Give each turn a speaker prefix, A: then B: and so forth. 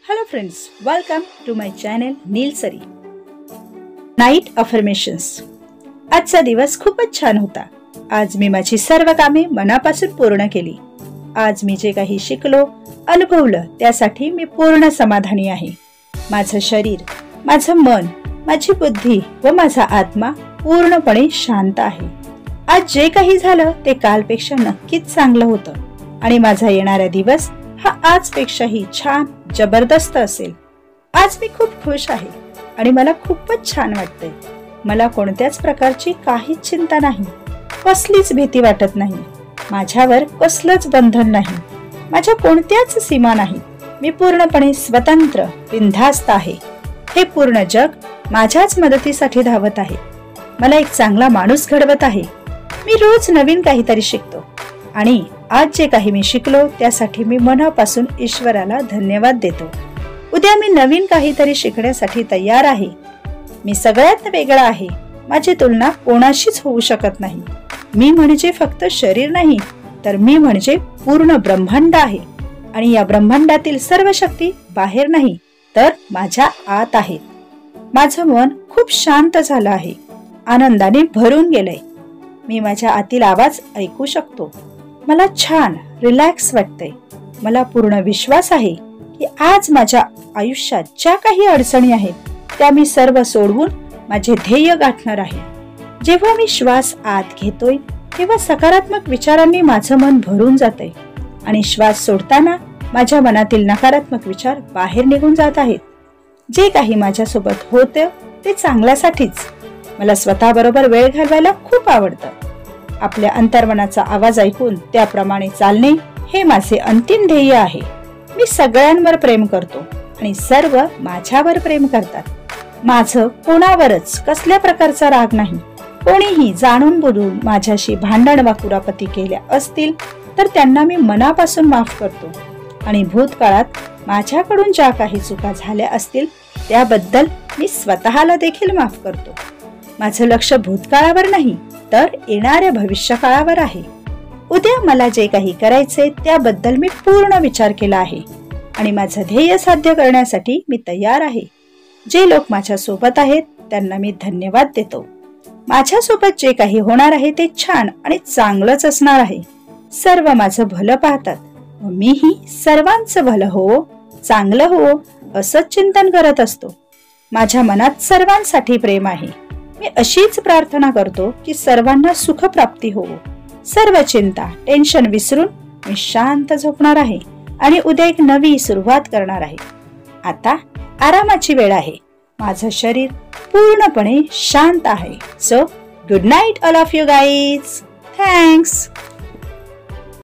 A: Hello friends, welcome to my channel Neelsari. Night affirmations. आजचा दिवस खूपच छान होता. आज मी माझी सर्व कामे मनापासून पूर्ण केली. आज मी जे काही शिकलो, अनुभवलं त्यासाठी मी पूर्ण समाधानी आहे. माझं शरीर, माझं मन, माझी बुद्धी व माझा आत्मा पूर्णपणे शांत आहे. आज जे काही झालं ते कालपेक्षा नक्कीच चांगलं होतं आणि माझा येणारा दिवस हा आजपेक्षाही छान जबरदस्त असेल. आज मी खूप खुश आहे आणि मला खूपच छान वाटतंय. मला कोणत्याच प्रकारची काहीच चिंता नाही, कसलीच भीती वाटत नाही. माझ्यावर कसलंच बंधन नाही, माझ्या कोणत्याच सीमा नाही. मी पूर्णपणे स्वतंत्र, बिनधास्त आहे. हे पूर्ण जग माझ्याच मदतीसाठी धावत आहे. मला एक चांगला माणूस घडवत आहे. मी रोज नवीन काहीतरी शिकतो आणि आज जे काही मी शिकलो त्यासाठी मी मनापासून ईश्वराला धन्यवाद देतो. उद्या मी नवीन काहीतरी शिकण्यासाठी तयार आहे. मी सगळ्यात वेगळा आहे. माझी तुलना कोणाशीच होऊ शकत नाही. मी म्हणजे फक्त शरीर नाही, तर मी म्हणजे पूर्ण ब्रह्मांड आहे आणि या ब्रह्मांडातील सर्व शक्ती बाहेर नाही तर माझ्या आत आहेत. माझं मन खूप शांत झालं आहे, आनंदाने भरून गेलंय. मी माझ्या आतील आवाज ऐकू शकतो. मला छान रिलॅक्स वाटतंय. मला पूर्ण विश्वास आहे की आज माझ्या आयुष्यात ज्या काही अडचणी आहेत त्या मी सर्व सोडवून माझे ध्येय गाठणार आहे. जेव्हा मी श्वास आत घेतोय तेव्हा सकारात्मक विचारांनी माझं मन भरून जातंय आणि श्वास सोडताना माझ्या मनातील नकारात्मक विचार बाहेर निघून जात आहेत. जे काही माझ्यासोबत होतं ते चांगल्यासाठीच. मला स्वतःबरोबर वेळ घालवायला खूप आवडतं. आपल्या अंतर्मनाचा आवाज ऐकून त्याप्रमाणे चालणे हे माझे अंतिम ध्येय आहे. मी सगळ्यांवर प्रेम करतो आणि सर्व माझ्यावर प्रेम करतात. माझं कोणावरच कसल्या प्रकारचा राग नाही. कोणीही जाणून बुजून माझ्याशी भांडण वा कुरापती केल्या असतील तर त्यांना मी मनापासून माफ करतो आणि भूतकाळात माझ्याकडून ज्या काही चुका झाल्या असतील त्याबद्दल मी स्वतःला देखील माफ करतो. माझं लक्ष भूतकाळावर नाही तर येणाऱ्या भविष्यकाळावर आहे. उद्या मला जे काही करायचे त्याबद्दल मी पूर्ण विचार केला आहे आणि माझं ध्येय साध्य करण्यासाठी मी तयार आहे. जे लोक माझ्या सोबत आहेत त्यांना मी धन्यवाद देतो. माझ्या सोबत जे काही होणार आहे ते छान आणि चांगलंच असणार आहे. सर्व माझं भलं पाहतात व मीही सर्वांचं भलं होवो, चांगलं होवो असंच चिंतन करत असतो. माझ्या मनात सर्वांसाठी प्रेम आहे. मी अशीच प्रार्थना करतो की सर्वांना सुख प्राप्ती होवो. सर्व चिंता, टेन्शन विसरून मी शांत झोपणार आहे आणि उद्या एक नवी सुरुवात करणार आहे. आता आरामाची वेळ आहे. माझं शरीर पूर्णपणे शांत आहे. So good night all of you guys. Thanks.